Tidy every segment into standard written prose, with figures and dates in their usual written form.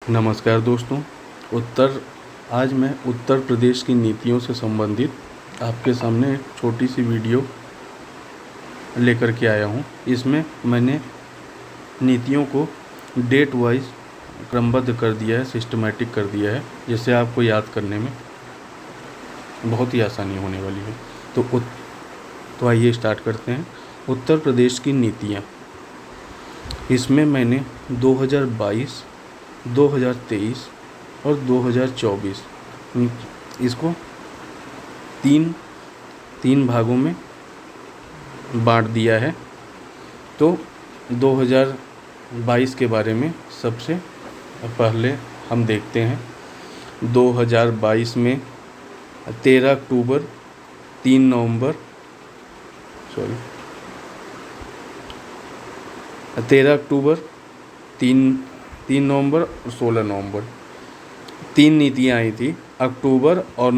नमस्कार दोस्तों। आज मैं उत्तर प्रदेश की नीतियों से संबंधित आपके सामने एक छोटी सी वीडियो लेकर के आया हूँ। इसमें मैंने नीतियों को डेट वाइज क्रमबद्ध कर दिया है, सिस्टमैटिक कर दिया है, जिससे आपको याद करने में बहुत ही आसानी होने वाली है। तो आइए स्टार्ट करते हैं। उत्तर प्रदेश की नीतियाँ, इसमें मैंने 2022, 2023 और 2024 इसको तीन भागों में बांट दिया है। तो 2022 के बारे में सबसे पहले हम देखते हैं। 2022 में 13 अक्टूबर, 3 नवंबर 13 अक्टूबर, 3 नवंबर और 16 नवंबर 3 नीतियाँ आई थी। अक्टूबर और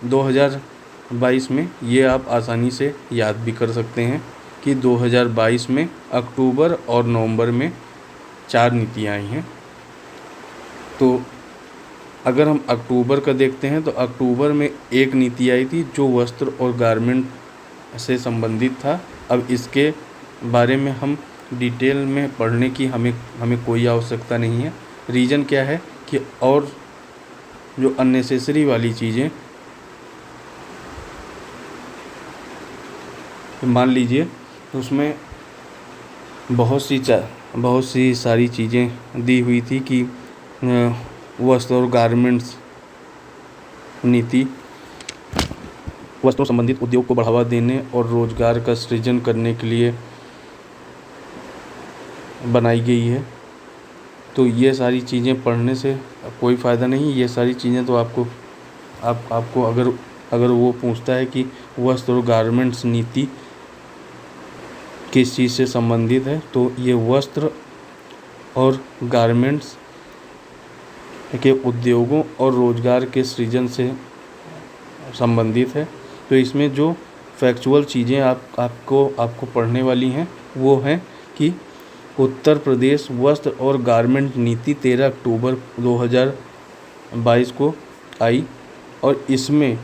2022 में ये आप आसानी से याद भी कर सकते हैं कि 2022 में अक्टूबर और नवंबर में 4 नीतियाँ आई हैं। तो अगर हम अक्टूबर का देखते हैं तो अक्टूबर में एक नीति आई थी जो वस्त्र और गारमेंट से संबंधित था। अब इसके बारे में हम डिटेल में पढ़ने की हमें कोई आवश्यकता नहीं है। रीज़न क्या है कि और जो अननेसेसरी वाली चीज़ें, मान लीजिए उसमें बहुत सी सारी चीज़ें दी हुई थी कि वस्त्र और गारमेंट्स नीति वस्त्रों संबंधित उद्योग को बढ़ावा देने और रोजगार का सृजन करने के लिए बनाई गई है। तो ये सारी चीज़ें पढ़ने से कोई फ़ायदा नहीं। ये सारी चीज़ें तो आपको अगर वो पूछता है कि वस्त्र और गारमेंट्स नीति किस चीज़ से संबंधित है, तो ये वस्त्र और गारमेंट्स के उद्योगों और रोजगार के सृजन से संबंधित है। तो इसमें जो फैक्चुअल चीज़ें आपको पढ़ने वाली हैं वो हैं कि उत्तर प्रदेश वस्त्र और गारमेंट नीति 13 अक्टूबर 2022 को आई और इसमें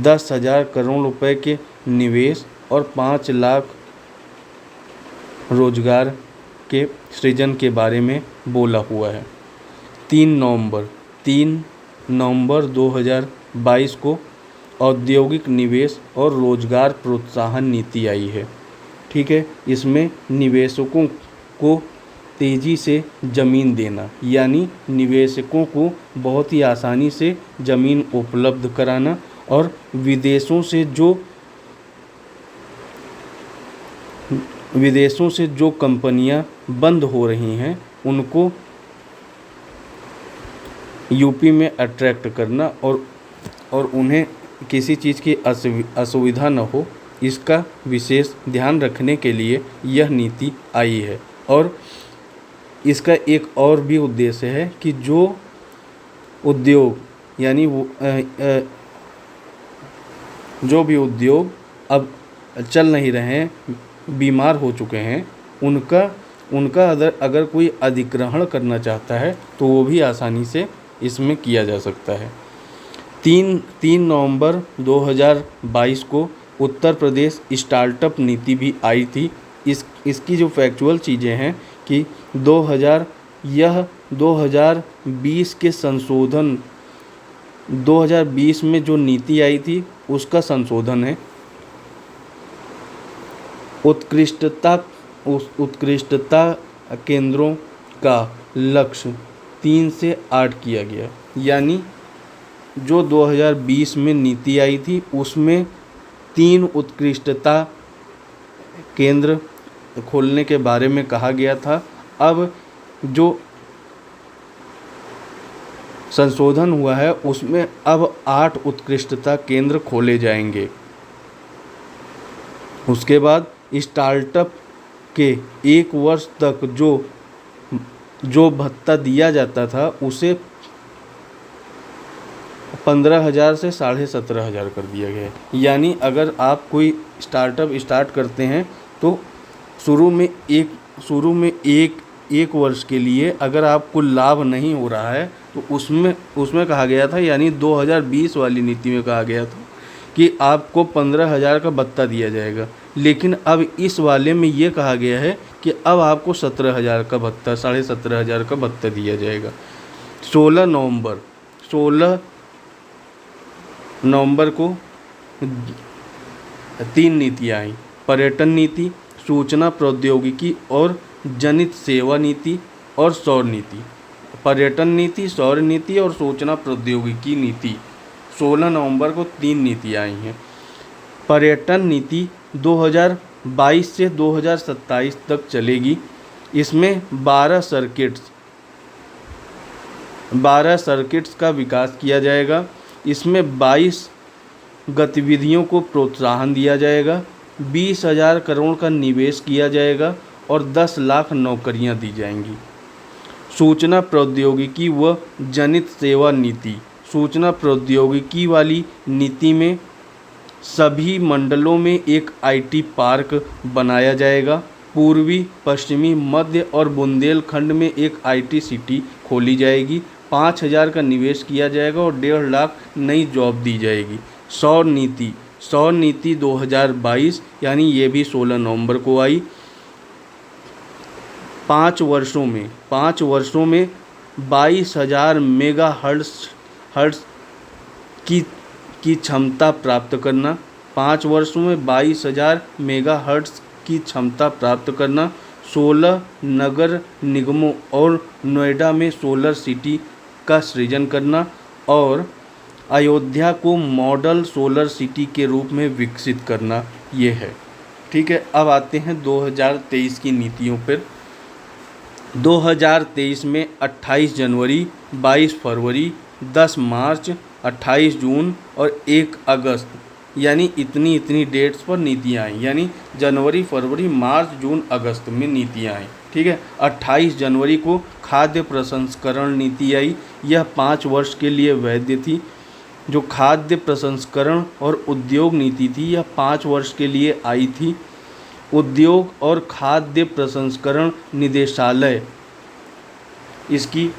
10,000 करोड़ रुपए के निवेश और 5 लाख रोजगार के सृजन के बारे में बोला हुआ है। 3 नवंबर 2022 को औद्योगिक निवेश और रोजगार प्रोत्साहन नीति आई है। ठीक है, इसमें निवेशकों को तेज़ी से ज़मीन देना, यानी निवेशकों को बहुत ही आसानी से ज़मीन उपलब्ध कराना और विदेशों से जो कंपनियां बंद हो रही हैं उनको यूपी में अट्रैक्ट करना और उन्हें किसी चीज़ की असुविधा न हो, इसका विशेष ध्यान रखने के लिए यह नीति आई है। और इसका एक और भी उद्देश्य है कि जो उद्योग यानी जो भी उद्योग अब चल नहीं रहे हैं, बीमार हो चुके हैं, उनका अगर कोई अधिग्रहण करना चाहता है तो वो भी आसानी से इसमें किया जा सकता है। 3 नवंबर 2022 को उत्तर प्रदेश स्टार्टअप नीति भी आई थी। इसकी जो फैक्चुअल चीज़ें हैं कि 2020 के संशोधन, 2020 में जो नीति आई थी उसका संशोधन है। उत्कृष्टता केंद्रों का लक्ष्य 3 से 8 किया गया, यानी जो 2020 में नीति आई थी उसमें 3 उत्कृष्टता केंद्र खोलने के बारे में कहा गया था। अब जो संशोधन हुआ है उसमें अब 8 उत्कृष्टता केंद्र खोले जाएंगे। उसके बाद स्टार्टअप के 1 वर्ष तक जो भत्ता दिया जाता था उसे 15,000 से 17,500 कर दिया गया है। यानी अगर आप कोई स्टार्टअप स्टार्ट करते हैं तो शुरू में 1 वर्ष के लिए अगर आपको लाभ नहीं हो रहा है तो उसमें कहा गया था, यानी 2020 वाली नीति में कहा गया था कि आपको 15,000 का भत्ता दिया जाएगा। लेकिन अब इस वाले में ये कहा गया है कि अब आपको 17,000 का भत्ता, 17,500 का भत्ता दिया जाएगा। 16 नवंबर को 3 नीतियाँ आई। पर्यटन नीति, सूचना प्रौद्योगिकी और जनित सेवा नीति और सौर नीति। पर्यटन नीति, सौर नीति और सूचना प्रौद्योगिकी नीति, 16 नवंबर को 3 नीतियाँ आई हैं। पर्यटन नीति 2022 से 2027 तक चलेगी। इसमें 12 सर्किट्स का विकास किया जाएगा। इसमें 22 गतिविधियों को प्रोत्साहन दिया जाएगा, 20,000 करोड़ का निवेश किया जाएगा और 10 लाख नौकरियां दी जाएंगी। सूचना प्रौद्योगिकी व जनित सेवा नीति। सूचना प्रौद्योगिकी वाली नीति में सभी मंडलों में एक आईटी पार्क बनाया जाएगा। पूर्वी, पश्चिमी, मध्य और बुंदेलखंड में एक आईटी सिटी खोली जाएगी। 5,000 का निवेश किया जाएगा और 1.5 लाख नई जॉब दी जाएगी। सौर नीति 2022, यानी ये भी 16 नवंबर को आई। 5 वर्षों में 22,000 मेगाहर्ट्ज़ की क्षमता प्राप्त करना। 5 वर्षों में 22,000 मेगाहर्ट्ज़ की क्षमता प्राप्त करना। 16 नगर निगमों और नोएडा में सोलर सिटी का सृजन करना और अयोध्या को मॉडल सोलर सिटी के रूप में विकसित करना, ये है। ठीक है, अब आते हैं 2023 की नीतियों पर। 2023 में 28 जनवरी, 22 फरवरी, 10 मार्च, 28 जून और 1 अगस्त, यानी इतनी डेट्स पर नीतियाँ आई, यानी जनवरी, फरवरी, मार्च, जून, अगस्त में नीतियाँ आई। ठीक है, 28 जनवरी को खाद्य प्रसंस्करण नीति आई। यह 5 वर्ष के लिए वैध थी। जो खाद्य प्रसंस्करण और उद्योग नीति थी, यह 5 वर्ष के लिए आई थी। उद्योग और खाद्य प्रसंस्करण निदेशालय इसकी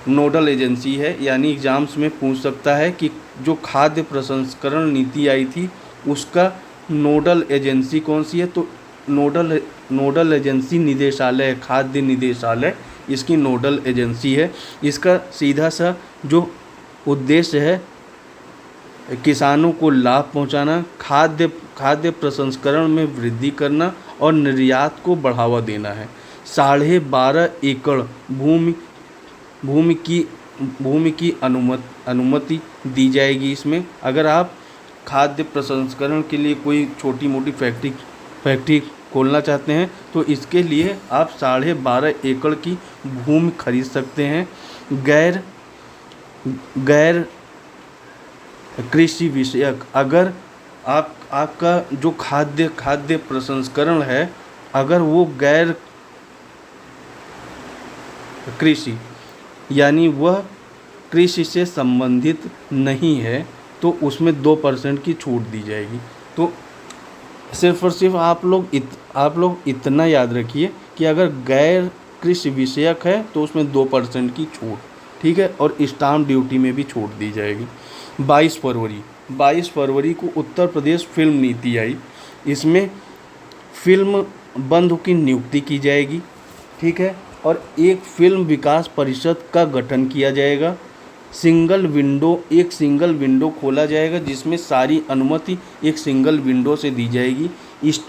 नोडल एजेंसी है, यानी एग्जाम्स में पूछ सकता है कि जो खाद्य प्रसंस्करण नीति आई थी उसका नोडल एजेंसी कौन सी है, तो नोडल एजेंसी निदेशालय, खाद्य निदेशालय इसकी नोडल एजेंसी है। इसका सीधा सा जो उद्देश्य है किसानों को लाभ पहुंचाना, खाद्य प्रसंस्करण में वृद्धि करना और निर्यात को बढ़ावा देना है। 12.5 एकड़ भूमि की अनुमति दी जाएगी। इसमें अगर आप खाद्य प्रसंस्करण के लिए कोई छोटी मोटी फैक्ट्री खोलना चाहते हैं तो इसके लिए आप 12.5 एकड़ की भूमि खरीद सकते हैं। गैर कृषि विषयक, अगर आपका जो खाद्य प्रसंस्करण है अगर वो गैर कृषि यानी वह कृषि से संबंधित नहीं है तो उसमें 2% की छूट दी जाएगी। तो सिर्फ और सिर्फ आप लोग इतना याद रखिए कि अगर गैर कृषि विषयक है तो उसमें 2% की छूट, ठीक है, और स्टाम्प ड्यूटी में भी छूट दी जाएगी। 22 फरवरी को उत्तर प्रदेश फिल्म नीति आई। इसमें फिल्म बंधु की नियुक्ति की जाएगी, ठीक है, और एक फिल्म विकास परिषद का गठन किया जाएगा। एक सिंगल विंडो खोला जाएगा जिसमें सारी अनुमति एक सिंगल विंडो से दी जाएगी।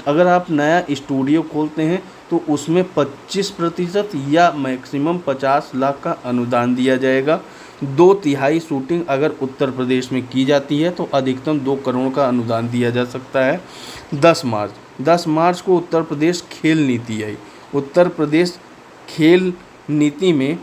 अगर आप नया स्टूडियो खोलते हैं तो उसमें 25% या मैक्सिमम 50 लाख का अनुदान दिया जाएगा। 2/3 शूटिंग अगर उत्तर प्रदेश में की जाती है तो अधिकतम 2 करोड़ का अनुदान दिया जा सकता है। 10 मार्च को उत्तर प्रदेश खेल नीति आई। उत्तर प्रदेश खेल नीति में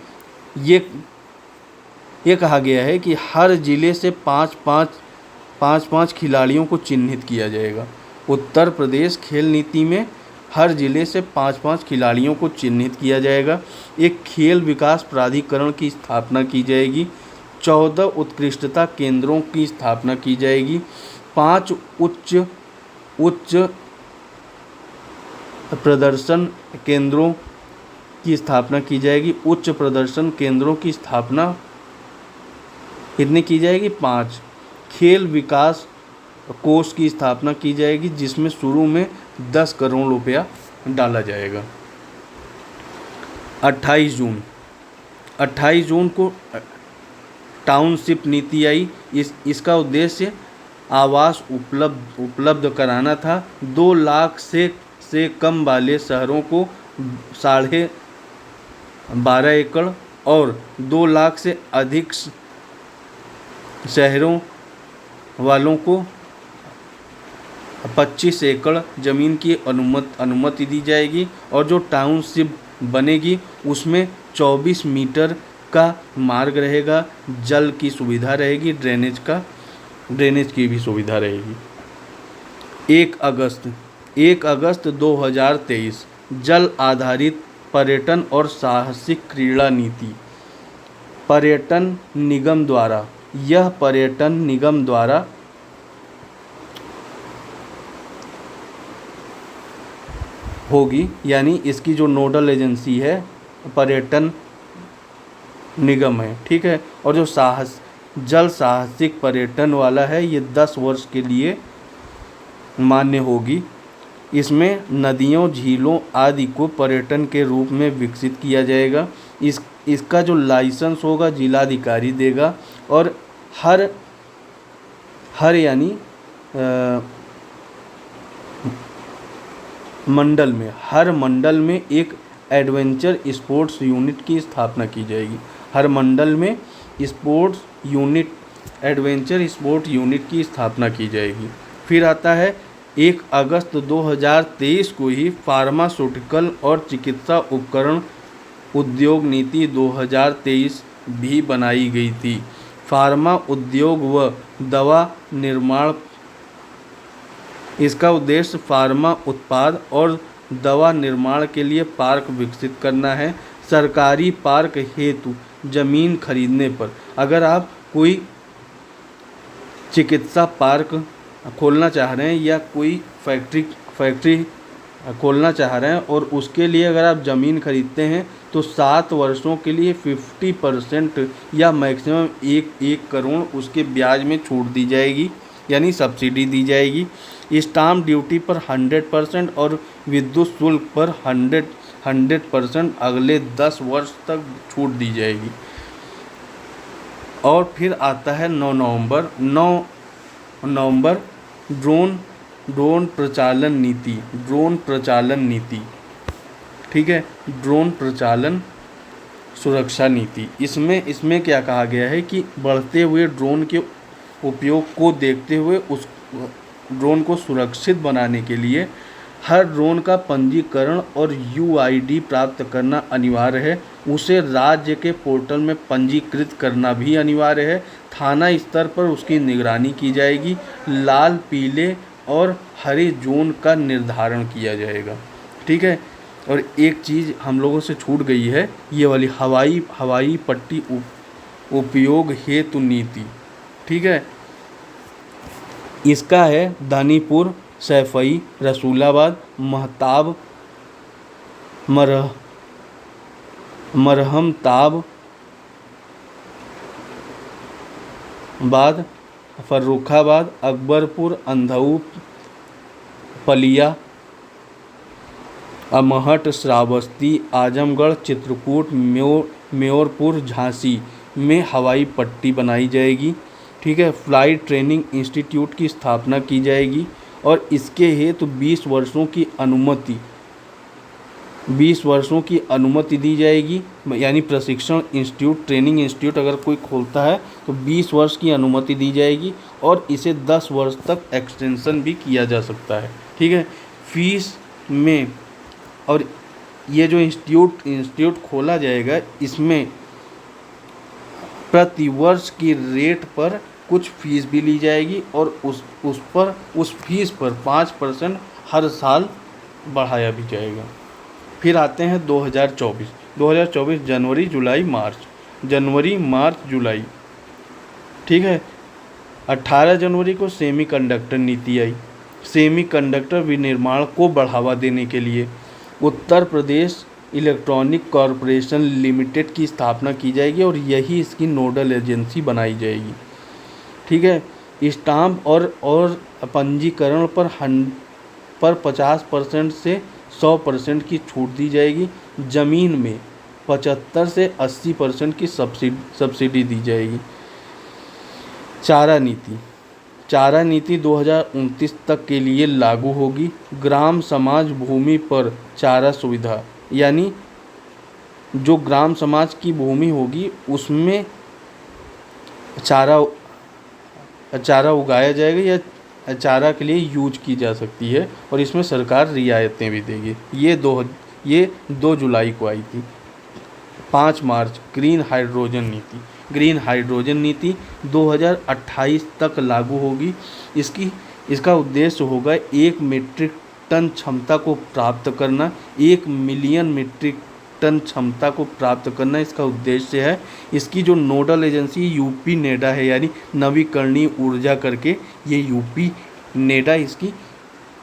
ये कहा गया है कि हर जिले से 5 खिलाड़ियों को चिन्हित किया जाएगा। उत्तर प्रदेश खेल नीति में हर जिले से 5 खिलाड़ियों को चिन्हित किया जाएगा। एक खेल विकास प्राधिकरण की स्थापना की जाएगी। 14 उत्कृष्टता केंद्रों की स्थापना की जाएगी। 5 उच्च प्रदर्शन केंद्रों की स्थापना की जाएगी। उच्च प्रदर्शन केंद्रों की स्थापना कितनी की जाएगी? 5। खेल विकास कोष की स्थापना की जाएगी जिसमें शुरू में 10 करोड़ रुपया डाला जाएगा। 28 जून को टाउनशिप नीति आई। इसका उद्देश्य आवास उपलब्ध कराना था। 2 लाख से कम वाले शहरों को 12.5 एकड़ और 2 लाख से अधिक शहरों वालों को 25 एकड़ ज़मीन की अनुमति दी जाएगी। और जो टाउनशिप बनेगी उसमें 24 मीटर का मार्ग रहेगा, जल की सुविधा रहेगी, ड्रेनेज की भी सुविधा रहेगी। 1 अगस्त 2023 जल आधारित पर्यटन और साहसिक क्रीड़ा नीति। पर्यटन निगम द्वारा होगी, यानी इसकी जो नोडल एजेंसी है पर्यटन निगम है, ठीक है। और जो जल साहसिक पर्यटन वाला है ये 10 वर्ष के लिए मान्य होगी। इसमें नदियों, झीलों आदि को पर्यटन के रूप में विकसित किया जाएगा। इसका जो लाइसेंस होगा जिलाधिकारी देगा। और हर यानी हर मंडल में एक एडवेंचर स्पोर्ट्स यूनिट की स्थापना की जाएगी। हर मंडल में एडवेंचर स्पोर्ट यूनिट की स्थापना की जाएगी। फिर आता है 1 अगस्त 2023 को ही फार्मास्यूटिकल और चिकित्सा उपकरण उद्योग नीति 2023 भी बनाई गई थी। फार्मा उद्योग व दवा निर्माण, इसका उद्देश्य फार्मा उत्पाद और दवा निर्माण के लिए पार्क विकसित करना है। सरकारी पार्क हेतु जमीन खरीदने पर, अगर आप कोई चिकित्सा पार्क खोलना चाह रहे हैं या कोई फैक्ट्री खोलना चाह रहे हैं और उसके लिए अगर आप ज़मीन खरीदते हैं तो 7 वर्षों के लिए 50% या मैक्सिमम 1 करोड़ उसके ब्याज में छूट दी जाएगी, यानी सब्सिडी दी जाएगी। स्टाम्प ड्यूटी पर 100% और विद्युत शुल्क पर 100% अगले 10 वर्ष तक छूट दी जाएगी। और फिर आता है 9 नवंबर ड्रोन प्रचालन नीति, ठीक है। ड्रोन प्रचालन सुरक्षा नीति। इसमें क्या कहा गया है कि बढ़ते हुए ड्रोन के उपयोग को देखते हुए उस ड्रोन को सुरक्षित बनाने के लिए हर ड्रोन का पंजीकरण और UID प्राप्त करना अनिवार्य है। उसे राज्य के पोर्टल में पंजीकृत करना भी अनिवार्य है। थाना स्तर पर उसकी निगरानी की जाएगी। लाल, पीले और हरे जोन का निर्धारण किया जाएगा, ठीक है। और एक चीज़ हम लोगों से छूट गई है, ये वाली हवाई पट्टी उपयोग हेतु नीति, ठीक है। इसका है दानीपुर, सैफई, रसूलाबाद, महताब, मरहमताब बाद, फर्रुखाबाद, अकबरपुर, अंधऊ, पलिया, अमहट, श्रावस्ती, आजमगढ़, चित्रकूट, म्योरपुर, झांसी में हवाई पट्टी बनाई जाएगी, ठीक है। फ्लाइट ट्रेनिंग इंस्टीट्यूट की स्थापना की जाएगी और इसके हेतु 20 वर्षों की अनुमति दी जाएगी, यानी प्रशिक्षण इंस्टीट्यूट, ट्रेनिंग इंस्टीट्यूट अगर कोई खोलता है तो 20 वर्ष की अनुमति दी जाएगी और इसे 10 वर्ष तक एक्सटेंशन भी किया जा सकता है, ठीक है। फीस में, और ये जो इंस्टीट्यूट खोला जाएगा इसमें प्रति वर्ष की रेट पर कुछ फीस भी ली जाएगी और उस फीस पर 5% हर साल बढ़ाया भी जाएगा। फिर आते हैं 2024 जनवरी, मार्च, जुलाई, ठीक है। 18 जनवरी को सेमीकंडक्टर नीति आई। सेमीकंडक्टर विनिर्माण को बढ़ावा देने के लिए Uttar Pradesh electronic corporation limited की स्थापना की जाएगी और यही इसकी नोडल एजेंसी बनाई जाएगी। ठीक है। स्टाम्प और पंजीकरण पर 50% से 100% की छूट दी जाएगी। ज़मीन में 75 से 80% की सब्सिडी दी जाएगी। चारा नीति 2029 तक के लिए लागू होगी। ग्राम समाज भूमि पर चारा सुविधा, यानी जो ग्राम समाज की भूमि होगी उसमें चारा उगाया जाएगा या चारा के लिए यूज की जा सकती है और इसमें सरकार रियायतें भी देगी। ये 2 जुलाई को आई थी। 5 मार्च ग्रीन हाइड्रोजन नीति 2028 तक लागू होगी। इसका उद्देश्य होगा 1 मीट्रिक टन क्षमता को प्राप्त करना, 1 मिलियन मीट्रिक टन क्षमता को प्राप्त करना इसका उद्देश्य है। इसकी जो नोडल एजेंसी यूपी नेडा है, यानी नवीकरणीय ऊर्जा करके ये यूपी नेडा इसकी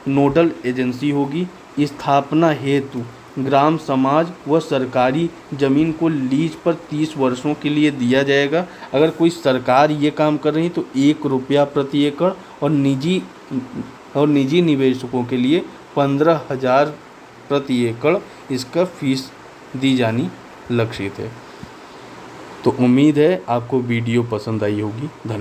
नोडल एजेंसी होगी। स्थापना हेतु ग्राम समाज व सरकारी ज़मीन को लीज पर 30 वर्षों के लिए दिया जाएगा। अगर कोई सरकार ये काम कर रही है तो 1 रुपया प्रति एकड़ और निजी निवेशकों के लिए 15,000 प्रति एकड़ इसका फीस दी जानी लक्षित है। तो उम्मीद है आपको वीडियो पसंद आई होगी। धन्यवाद।